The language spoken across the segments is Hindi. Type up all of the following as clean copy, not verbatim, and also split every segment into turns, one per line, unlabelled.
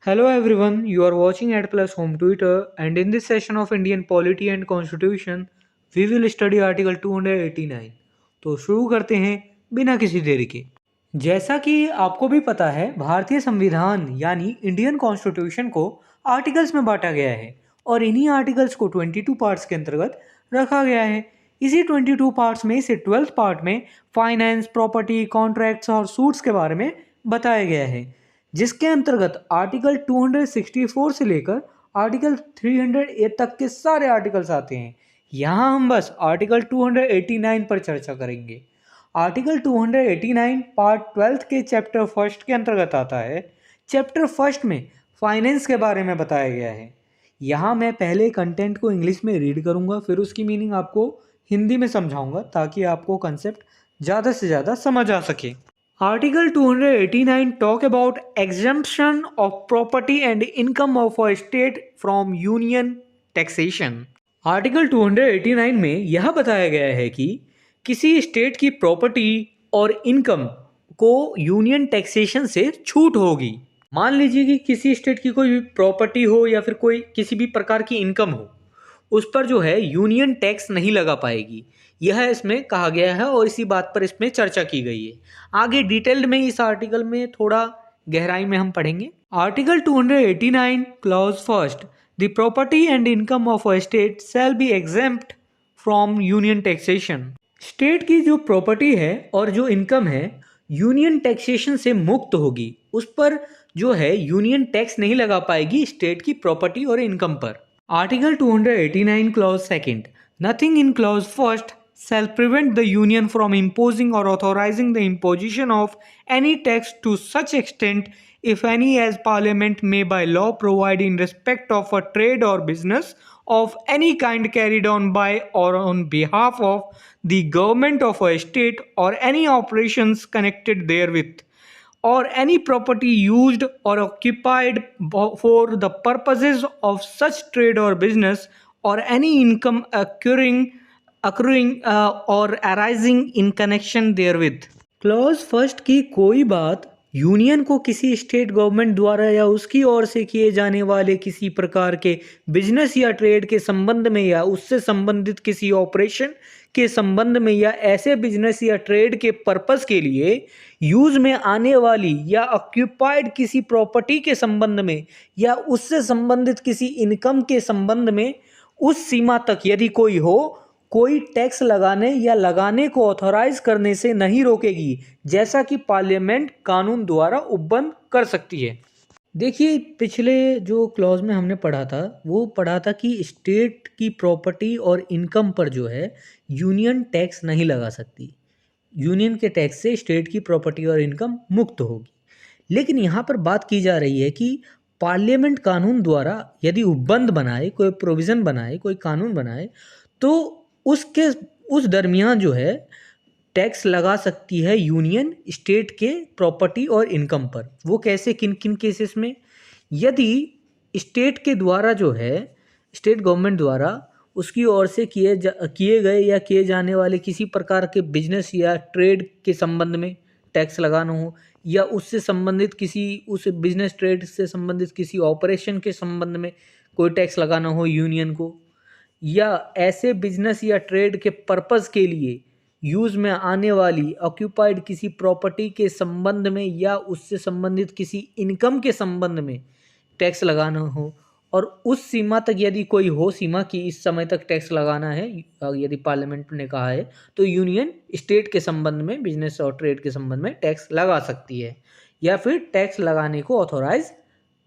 Hello everyone, you are watching at Plus Home Twitter, and in this session of Indian Polity and Constitution, we will study Article 289. तो शुरू करते हैं बिना किसी देरी के। जैसा कि आपको भी पता है, भारतीय संविधान यानी इंडियन कॉन्स्टिट्यूशन को आर्टिकल्स में बांटा गया है और इन्हीं आर्टिकल्स को 22 पार्ट्स के अंतर्गत रखा गया है। इसी 22 पार्ट्स में से 12th पार्ट में फाइनेंस, प्रॉपर्टी, कॉन्ट्रैक्ट्स और सूट्स के बारे में बताया गया है, जिसके अंतर्गत आर्टिकल 264 से लेकर आर्टिकल 308 तक के सारे आर्टिकल्स आते हैं। यहाँ हम बस आर्टिकल 289 पर चर्चा करेंगे। आर्टिकल 289 पार्ट 12 के चैप्टर फर्स्ट के अंतर्गत आता है। चैप्टर फर्स्ट में फाइनेंस के बारे में बताया गया है। यहाँ मैं पहले कंटेंट को इंग्लिश में रीड करूँगा, फिर उसकी मीनिंग आपको हिंदी में समझाऊंगा ताकि आपको कंसेप्ट ज़्यादा से ज़्यादा समझ आ सके। Article 289 talk about exemption of property and income of a state from union taxation. Article 289 में यह बताया गया है कि किसी स्टेट की प्रॉपर्टी और इनकम को यूनियन टैक्सेशन से छूट होगी। मान लीजिए कि किसी स्टेट की कोई प्रॉपर्टी हो या फिर कोई किसी भी प्रकार की इनकम हो, उस पर जो है यूनियन टैक्स नहीं लगा पाएगी। यह इसमें कहा गया है और इसी बात पर इसमें चर्चा की गई है। आगे डिटेल्ड में इस आर्टिकल में थोड़ा गहराई में हम पढ़ेंगे। Article 289 clause first, the property and income of a state shall be exempt from union taxation. State की जो प्रॉपर्टी है और जो इनकम है यूनियन टैक्सेशन से मुक्त होगी। उस पर जो है यूनियन टैक्स नहीं लगा पाएगी स्टेट की प्रॉपर्टी और इनकम पर। Article 289 Clause 2nd. Nothing in Clause 1st shall prevent the Union from imposing or authorizing the imposition of any tax to such extent, if any, as Parliament may by law provide in respect of a trade or business of any kind carried on by or on behalf of the government of a state or any operations connected therewith, or any property used or occupied for the purposes of such trade or business, or any income occurring or arising in connection therewith। Clause first की कोई बात यूनियन को किसी स्टेट गवर्नमेंट द्वारा या उसकी ओर से किए जाने वाले किसी प्रकार के बिजनेस या ट्रेड के संबंध में या उससे संबंधित किसी ऑपरेशन के संबंध में या ऐसे बिजनेस या ट्रेड के पर्पस के लिए यूज में आने वाली या ऑक्यूपाइड किसी प्रॉपर्टी के संबंध में या उससे संबंधित किसी इनकम के संबंध में उस सीमा तक यदि कोई हो, कोई टैक्स लगाने या लगाने को ऑथोराइज करने से नहीं रोकेगी, जैसा कि पार्लियामेंट कानून द्वारा उपबंध कर सकती है। देखिए, पिछले जो क्लॉज में हमने पढ़ा था वो पढ़ा था कि स्टेट की प्रॉपर्टी और इनकम पर जो है यूनियन टैक्स नहीं लगा सकती। यूनियन के टैक्स से स्टेट की प्रॉपर्टी और इनकम मुक्त होगी। लेकिन यहाँ पर बात की जा रही है कि पार्लियामेंट कानून द्वारा यदि उपबंध बनाए, कोई प्रोविज़न बनाए, कोई कानून बनाए, तो उस दरमियान जो है टैक्स लगा सकती है यूनियन स्टेट के प्रॉपर्टी और इनकम पर। वो कैसे, किन किन केसेस में? यदि स्टेट के द्वारा जो है स्टेट गवर्नमेंट द्वारा उसकी ओर से किए गए या किए जाने वाले किसी प्रकार के बिजनेस या ट्रेड के संबंध में टैक्स लगाना हो, या उससे संबंधित किसी उस बिजनेस ट्रेड से संबंधित किसी ऑपरेशन के संबंध में कोई टैक्स लगाना हो यूनियन को, या ऐसे बिजनेस या ट्रेड के पर्पस के लिए यूज में आने वाली ऑक्यूपाइड किसी प्रॉपर्टी के संबंध में या उससे संबंधित किसी इनकम के संबंध में टैक्स लगाना हो, और उस सीमा तक यदि कोई हो, सीमा की इस समय तक टैक्स लगाना है यदि पार्लियामेंट ने कहा है, तो यूनियन स्टेट के संबंध में बिजनेस और ट्रेड के संबंध में टैक्स लगा सकती है या फिर टैक्स लगाने को ऑथोराइज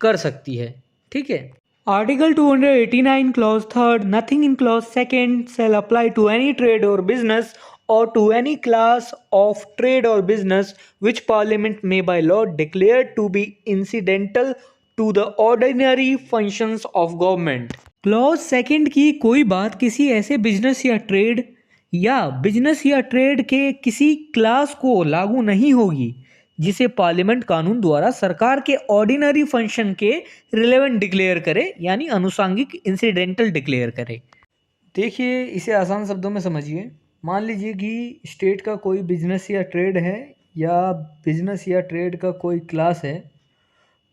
कर सकती है। ठीक है। Article 289 Clause 3rd, nothing in Clause 2nd shall apply to any trade or business or to any class of trade or business which Parliament may by law declare to be incidental to the ordinary functions of government। Clause second की कोई बात किसी ऐसे बिजनेस या ट्रेड के किसी क्लास को लागू नहीं होगी जिसे पार्लियामेंट कानून द्वारा सरकार के ऑर्डिनरी फंक्शन के रिलेवेंट डिक्लेयर करे, यानी अनुसांगिक इंसिडेंटल डिक्लेयर करे। देखिए, इसे आसान शब्दों में समझिए। मान लीजिए कि स्टेट का कोई बिजनेस या ट्रेड है या बिजनेस या ट्रेड का कोई क्लास है,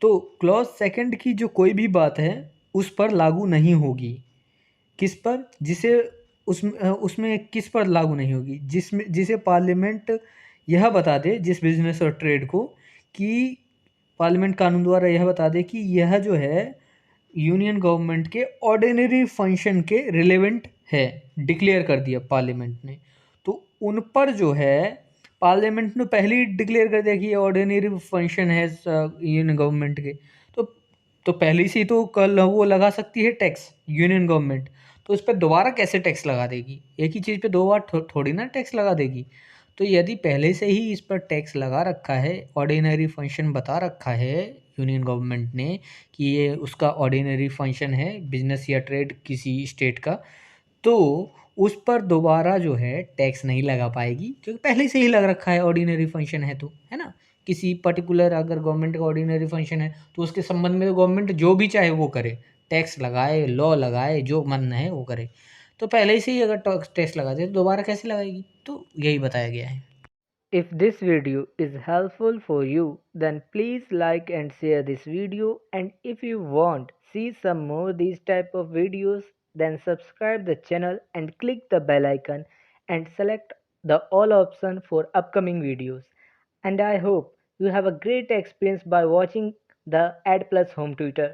तो क्लॉज सेकंड की जो कोई भी बात है उस पर लागू नहीं होगी। किस पर? जिसे उसमें किस पर लागू नहीं होगी? जिसे पार्लियामेंट यह बता दे, जिस बिजनेस और ट्रेड को, कि पार्लियामेंट कानून द्वारा यह बता दे कि यह जो है यूनियन गवर्नमेंट के ऑर्डिनरी फंक्शन के रिलेवेंट है, डिक्लेयर कर दिया पार्लियामेंट ने। तो उन पर जो है पार्लियामेंट ने पहले ही डिक्लेयर कर दिया कि ये ऑर्डिनरी फंक्शन है यूनियन गवर्नमेंट के। तो तो पहले से ही तो कल वो लगा सकती है टैक्स यूनियन गवर्नमेंट। तो इस पर दोबारा कैसे टैक्स लगा देगी? एक ही चीज़ पे दो बार थोड़ी ना टैक्स लगा देगी। तो यदि पहले से ही इस पर टैक्स लगा रखा है, ऑर्डिनरी फंक्शन बता रखा है यूनियन गवर्नमेंट ने कि ये उसका ऑर्डिनरी फंक्शन है बिजनेस या ट्रेड किसी स्टेट का, तो उस पर दोबारा जो है टैक्स नहीं लगा पाएगी, क्योंकि पहले से ही लग रखा है ऑर्डिनरी फंक्शन है तो, है ना। किसी पर्टिकुलर अगर गवर्नमेंट का ऑर्डिनरी फंक्शन है तो उसके संबंध में तो गवर्नमेंट जो भी चाहे वो करे, टैक्स लगाए, लॉ लगाए, जो मन है वो करे। तो पहले से ही अगर टैक्स लगा दे तो दोबारा कैसे लगाएगी? तो यही बताया गया है।
If this video is helpful for you, then please like and share this video, and if you want see some more these type of videos, then subscribe the channel and click the bell icon and select the all option for upcoming videos. And I hope you have a great experience by watching the Ad Plus Home Tutor.